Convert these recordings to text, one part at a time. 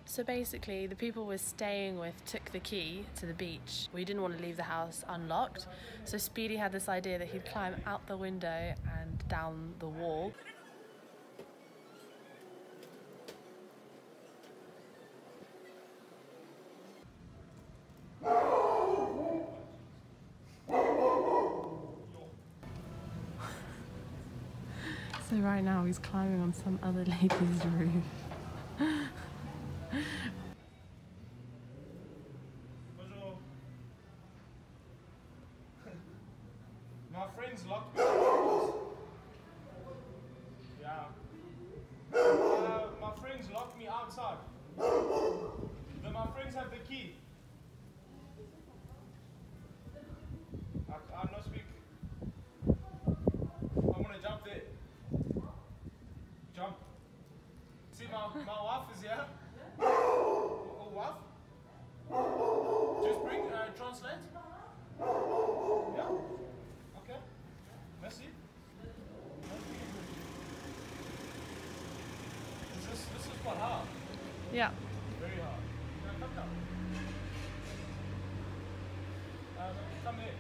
So basically, the people we're staying with took the key to the beach. We didn't want to leave the house unlocked, so Speedy had this idea that he'd climb out the window and down the wall. So right now he's climbing on some other lady's roof. My friends locked me out. Yeah. My friends locked me outside. Then my friends have the key. I no speak. I want to jump there. Jump. See, my wife is here. Oh, wife? Just bring, translate. Yeah. Okay. Merci. This is quite hard. Yeah. Very hard. Come down. Come here.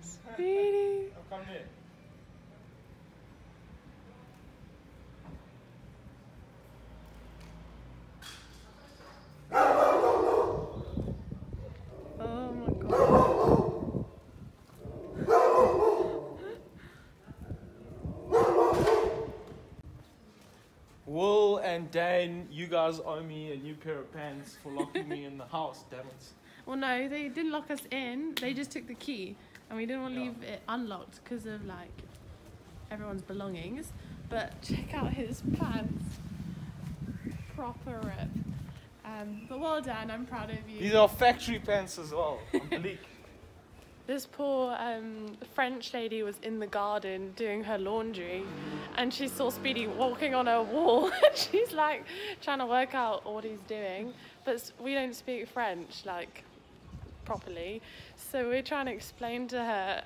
Speedy. Come here. Oh my god. Will and Dan, you guys owe me a new pair of pants for locking me in the house, damn it. Well, no, they didn't lock us in. They just took the key, and we didn't want to leave it unlocked because of like everyone's belongings. But check out his pants, proper rip. But well done, I'm proud of you. These are factory pants as well, I'm bleak. This poor French lady was in the garden doing her laundry, and she saw Speedy walking on her wall. She's like trying to work out what he's doing, but we don't speak French like properly, so we're trying to explain to her.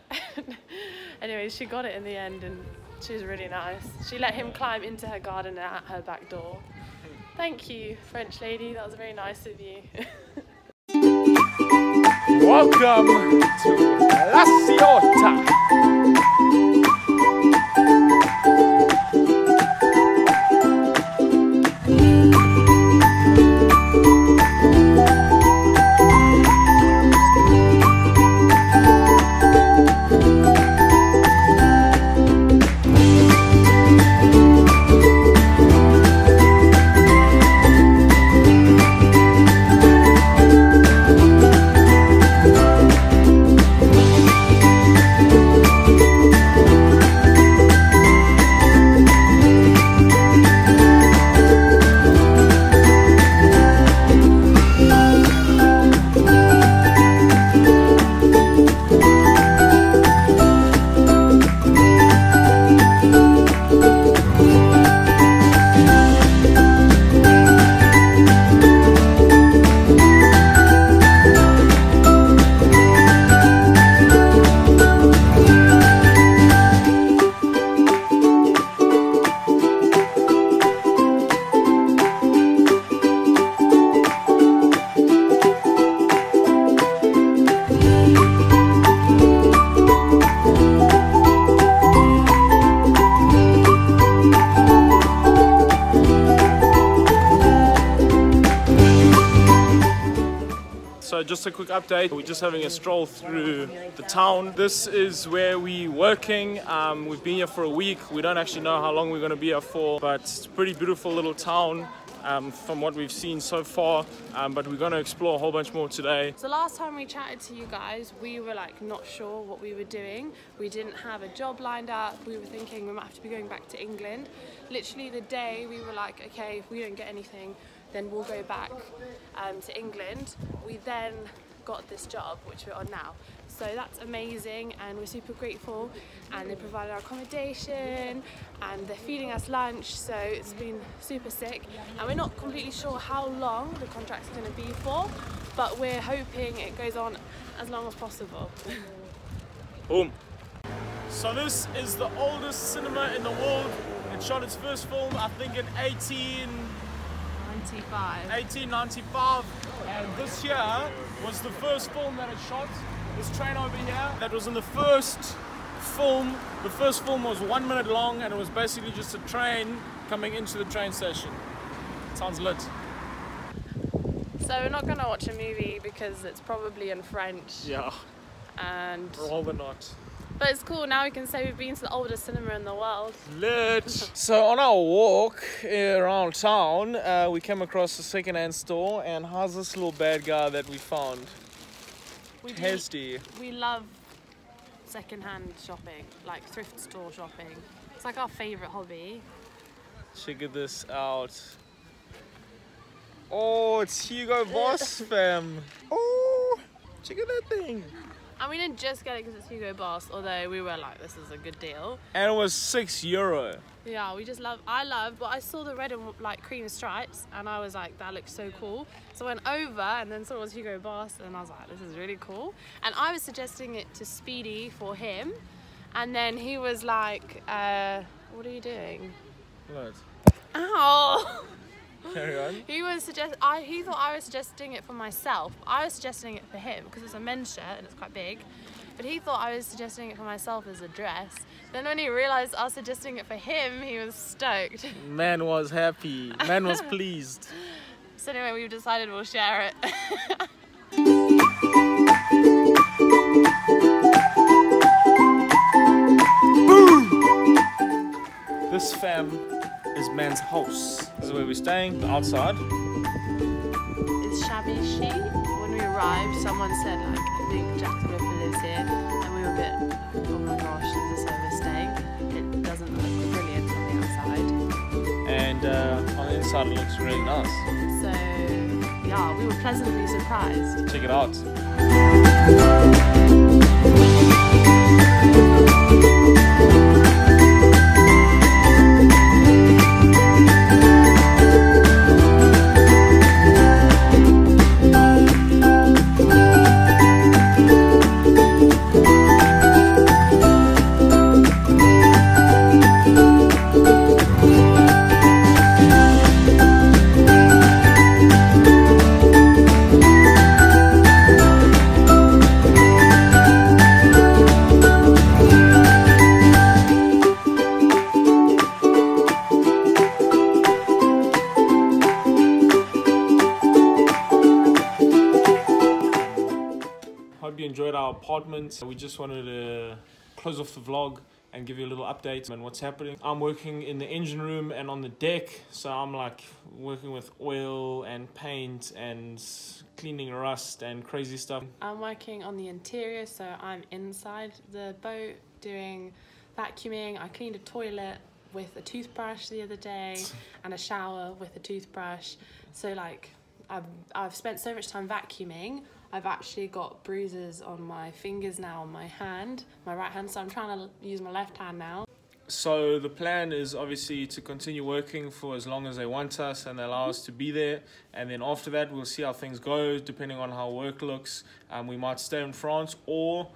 Anyways, she got it in the end, and she was really nice. She let him climb into her garden and at her back door. Thank you, French lady, that was very nice of you. Welcome to La Ciotta. So just a quick update, we're just having a stroll through the town. This is where we're working. We've been here for a week. We don't actually know how long we're going to be here for, but it's a pretty beautiful little town from what we've seen so far, but we're going to explore a whole bunch more today. So last time we chatted to you guys, we were like not sure what we were doing. We didn't have a job lined up. We were thinking we might have to be going back to England. Literally the day we were like, okay, if we don't get anything, then we'll go back to England. We then got this job, which we're on now. So that's amazing, and we're super grateful. And they provided our accommodation, and they're feeding us lunch, so it's been super sick. And we're not completely sure how long the contract's going to be for, but we're hoping it goes on as long as possible. Boom. So this is the oldest cinema in the world. It shot its first film, I think, in 1895. And this here was the first film that it shot. This train over here, that was in the first film. The first film was 1 minute long, and it was basically just a train coming into the train station. Sounds lit. So we're not gonna watch a movie because it's probably in French. Yeah. And Rather not. but it's cool, now we can say we've been to the oldest cinema in the world. Lit. So on our walk around town, we came across a second-hand store, and how's this little bad guy that we found? Tasty. We love second-hand shopping, like thrift store shopping. It's like our favourite hobby. Check this out. Oh, it's Hugo Boss, fam. Oh, check out that thing. And we didn't just get it because it's Hugo Boss, although we were like, this is a good deal. And it was €6. Yeah, I loved, but I saw the red and like cream stripes, and I was like, that looks so cool. So I went over and then saw it was Hugo Boss, and I was like, this is really cool. And I was suggesting it to Speedy for him, and then he was like, what are you doing? What? Ow! Carry on. He thought I was suggesting it for myself. I was suggesting it for him because it's a men's shirt and it's quite big. But he thought I was suggesting it for myself as a dress. Then when he realised I was suggesting it for him, he was stoked. Man was happy. Man was pleased. So anyway, we've decided we'll share it. Boom! This fam is man's house. This is where we're staying, outside. It's shabby chic. When we arrived, someone said, like, I think Jack the Ripper lives here. And we were a bit, oh my gosh, is this where we're staying? It doesn't look brilliant on the outside. And on the inside it looks really nice. So, yeah, we were pleasantly surprised. Check it out. Hope you enjoyed our apartment. We just wanted to close off the vlog and give you a little update on what's happening. I'm working in the engine room and on the deck, so I'm like working with oil and paint and cleaning rust and crazy stuff. I'm working on the interior, so I'm inside the boat doing vacuuming. I cleaned a toilet with a toothbrush the other day and a shower with a toothbrush. So like I've spent so much time vacuuming, I've actually got bruises on my fingers now on my hand, my right hand, so I'm trying to use my left hand now. So the plan is obviously to continue working for as long as they want us and they allow us to be there, and then after that we'll see how things go depending on how work looks. We might stay in France, or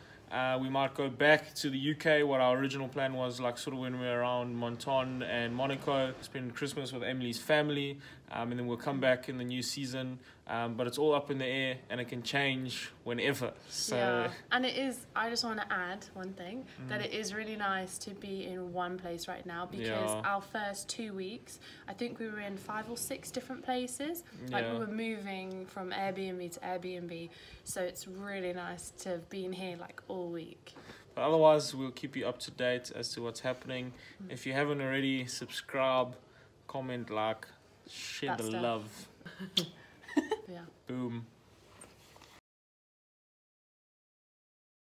we might go back to the UK. What our original plan was, like sort of when we were around Monton and Monaco, spend Christmas with Emily's family, and then we'll come back in the new season. But it's all up in the air and it can change whenever. So yeah. And it is, I just want to add one thing, that it is really nice to be in one place right now, because our first 2 weeks, I think we were in 5 or 6 different places. Like we were moving from Airbnb to Airbnb, so it's really nice to have been here like all week. But otherwise, we'll keep you up to date as to what's happening. If you haven't already, subscribe, comment, like, share the love. Yeah. Boom.